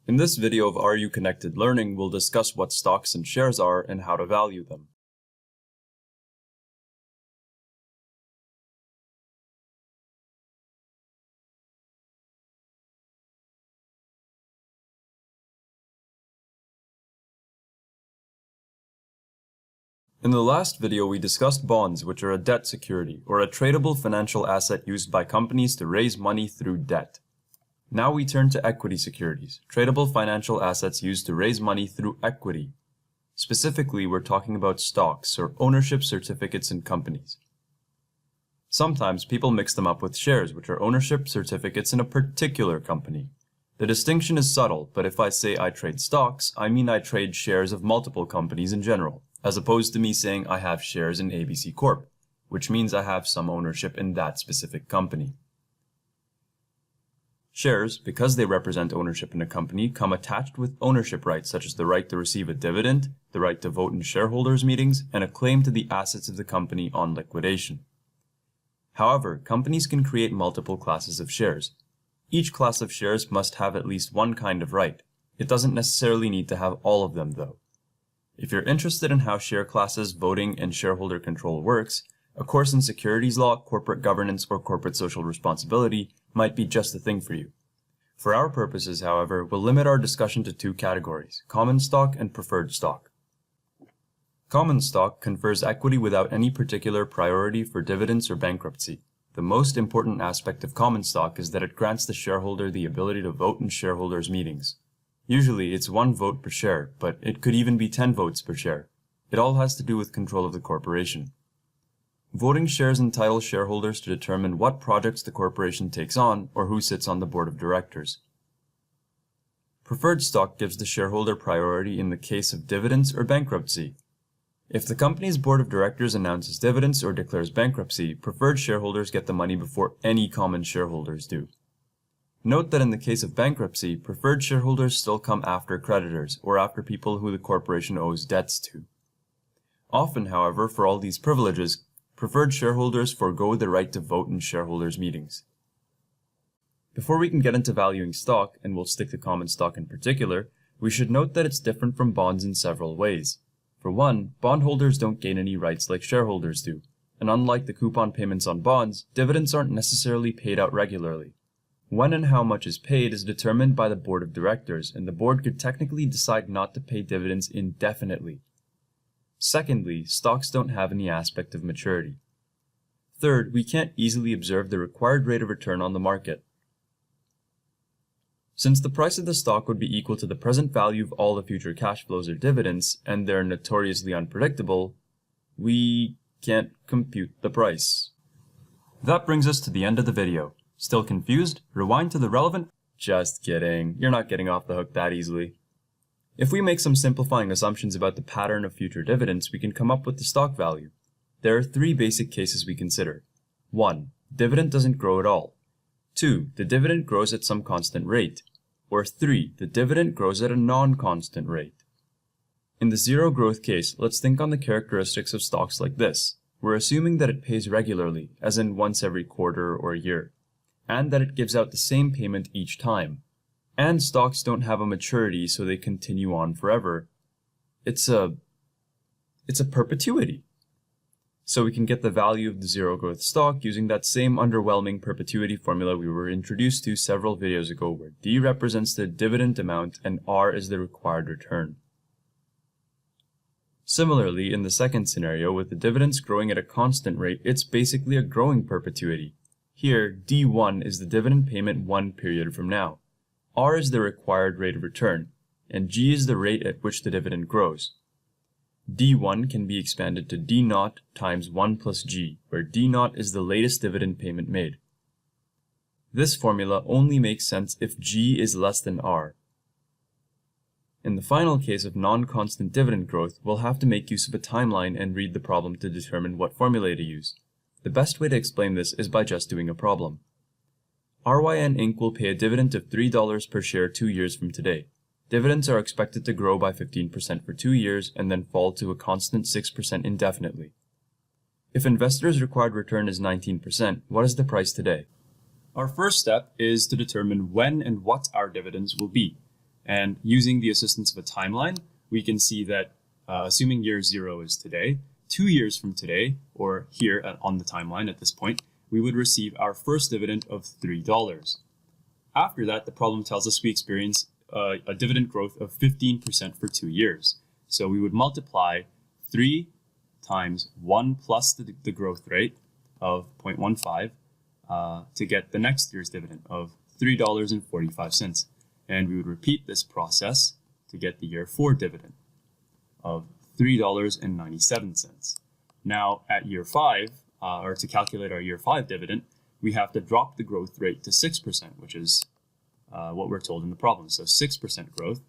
In this video of TMU Connected Learning, we'll discuss what stocks and shares are and how to value them. In the last video, we discussed bonds, which are a debt security, or a tradable financial asset used by companies to raise money through debt. Now we turn to equity securities, tradable financial assets used to raise money through equity. Specifically, we're talking about stocks or ownership certificates in companies. Sometimes people mix them up with shares, which are ownership certificates in a particular company. The distinction is subtle, but if I say I trade stocks, I mean I trade shares of multiple companies in general, as opposed to me saying I have shares in ABC Corp, which means I have some ownership in that specific company. Shares, because they represent ownership in a company, come attached with ownership rights such as the right to receive a dividend, the right to vote in shareholders' meetings, and a claim to the assets of the company on liquidation. However, companies can create multiple classes of shares. Each class of shares must have at least one kind of right. It doesn't necessarily need to have all of them, though. If you're interested in how share classes, voting, and shareholder control works, a course in securities law, corporate governance, or corporate social responsibility might be just the thing for you. For our purposes, however, we'll limit our discussion to two categories, common stock and preferred stock. Common stock confers equity without any particular priority for dividends or bankruptcy. The most important aspect of common stock is that it grants the shareholder the ability to vote in shareholders' meetings. Usually it's 1 vote per share, but it could even be 10 votes per share. It all has to do with control of the corporation. Voting shares entitle shareholders to determine what projects the corporation takes on or who sits on the board of directors. Preferred stock gives the shareholder priority in the case of dividends or bankruptcy. If the company's board of directors announces dividends or declares bankruptcy, preferred shareholders get the money before any common shareholders do. Note that in the case of bankruptcy, preferred shareholders still come after creditors or after people who the corporation owes debts to. Often, however, for all these privileges, preferred shareholders forego the right to vote in shareholders' meetings. Before we can get into valuing stock, and we'll stick to common stock in particular, we should note that it's different from bonds in several ways. For one, bondholders don't gain any rights like shareholders do, and unlike the coupon payments on bonds, dividends aren't necessarily paid out regularly. When and how much is paid is determined by the board of directors, and the board could technically decide not to pay dividends indefinitely. Secondly, stocks don't have any aspect of maturity. Third, we can't easily observe the required rate of return on the market. Since the price of the stock would be equal to the present value of all the future cash flows or dividends, and they're notoriously unpredictable, we can't compute the price. That brings us to the end of the video. Still confused? Rewind to the relevant... Just kidding, you're not getting off the hook that easily. If we make some simplifying assumptions about the pattern of future dividends, we can come up with the stock value. There are 3 basic cases we consider. 1. Dividend doesn't grow at all. 2. The dividend grows at some constant rate. Or 3. The dividend grows at a non-constant rate. In the zero growth case, let's think on the characteristics of stocks like this. We're assuming that it pays regularly, as in once every quarter or year, and that it gives out the same payment each time. And stocks don't have a maturity, so they continue on forever. It's a perpetuity. So we can get the value of the zero growth stock using that same underwhelming perpetuity formula we were introduced to several videos ago, where D represents the dividend amount and R is the required return. Similarly, in the second scenario, with the dividends growing at a constant rate, it's basically a growing perpetuity. Here, D1 is the dividend payment 1 period from now. R is the required rate of return, and G is the rate at which the dividend grows. D1 can be expanded to D0 times 1 plus G, where D0 is the latest dividend payment made. This formula only makes sense if G is less than R. In the final case of non-constant dividend growth, we'll have to make use of a timeline and read the problem to determine what formula to use. The best way to explain this is by just doing a problem. RYN Inc. will pay a dividend of $3 per share 2 years from today. Dividends are expected to grow by 15% for 2 years and then fall to a constant 6% indefinitely. If investors' required return is 19%, what is the price today? Our first step is to determine when and what our dividends will be. And using the assistance of a timeline, we can see that assuming year 0 is today, 2 years from today, or here on the timeline at this point, we would receive our first dividend of $3. After that, the problem tells us we experience a dividend growth of 15% for 2 years. So we would multiply 3 times 1 plus the growth rate of 0.15 to get the next year's dividend of $3.45. And we would repeat this process to get the year 4 dividend of $3.97. Now at year 5, or to calculate our year 5 dividend, we have to drop the growth rate to 6%, which is what we're told in the problem. So 6% growth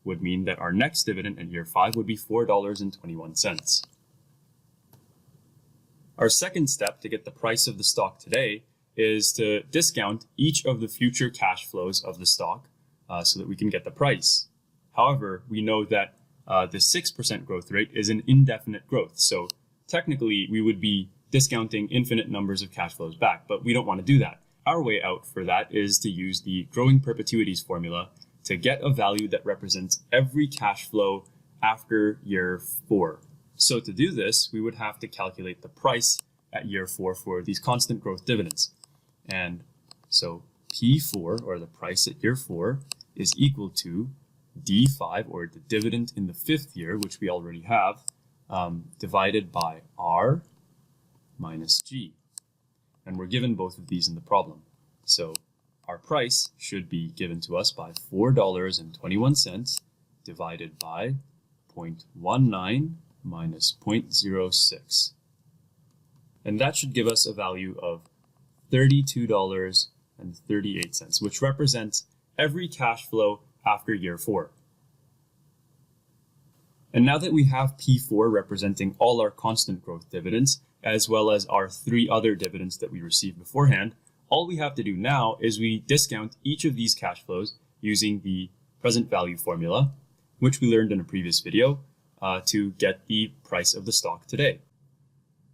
would mean that our next dividend in year 5 would be $4.21. Our second step to get the price of the stock today is to discount each of the future cash flows of the stock so that we can get the price. However, we know that the 6% growth rate is an indefinite growth. So technically, we would be discounting infinite numbers of cash flows back, but we don't want to do that. Our way out for that is to use the growing perpetuities formula to get a value that represents every cash flow after year 4. So to do this, we would have to calculate the price at year 4 for these constant growth dividends. And so P4, or the price at year 4, is equal to D5, or the dividend in the 5th year, which we already have, divided by R minus G. And we're given both of these in the problem. So our price should be given to us by $4.21 divided by 0.19 minus 0.06. And that should give us a value of $32.38, which represents every cash flow after year 4. And now that we have P4 representing all our constant growth dividends, as well as our 3 other dividends that we received beforehand, all we have to do now is we discount each of these cash flows using the present value formula, which we learned in a previous video, to get the price of the stock today.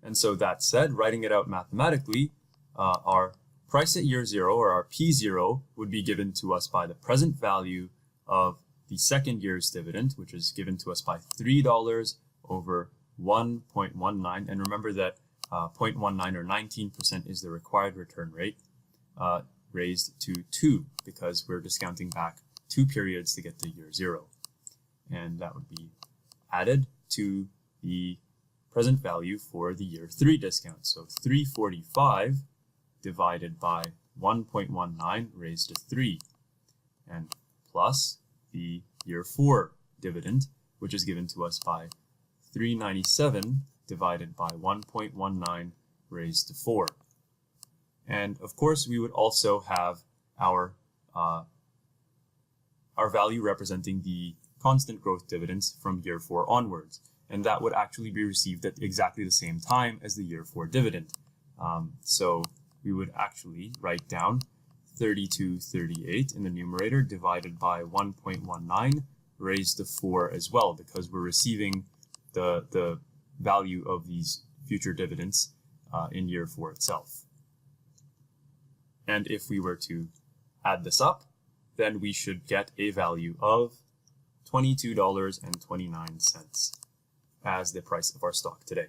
And so that said, writing it out mathematically, our price at year 0, or our P0, would be given to us by the present value of the second year's dividend, which is given to us by $3 over 1.19. And remember that 0.19 or 19% is the required return rate, raised to 2, because we're discounting back 2 periods to get to year 0. And that would be added to the present value for the year 3 discount. So 345 divided by 1.19 raised to 3, and plus the year 4 dividend, which is given to us by 397 divided by 1.19 raised to 4. And of course, we would also have our value representing the constant growth dividends from year 4 onwards. And that would actually be received at exactly the same time as the year 4 dividend. So we would actually write down 3238 in the numerator divided by 1.19 raised to 4 as well, because we're receiving the value of these future dividends in year 4 itself. And if we were to add this up, then we should get a value of $22.29 as the price of our stock today.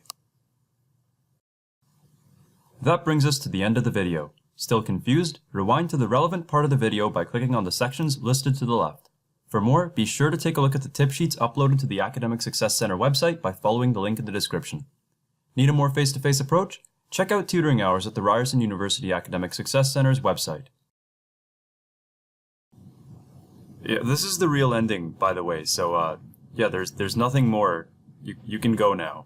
That brings us to the end of the video. Still confused? Rewind to the relevant part of the video by clicking on the sections listed to the left. For more, be sure to take a look at the tip sheets uploaded to the Academic Success Center website by following the link in the description. Need a more face-to-face approach? Check out tutoring hours at the Ryerson University Academic Success Center's website. Yeah, this is the real ending, by the way, so yeah, there's nothing more. You can go now.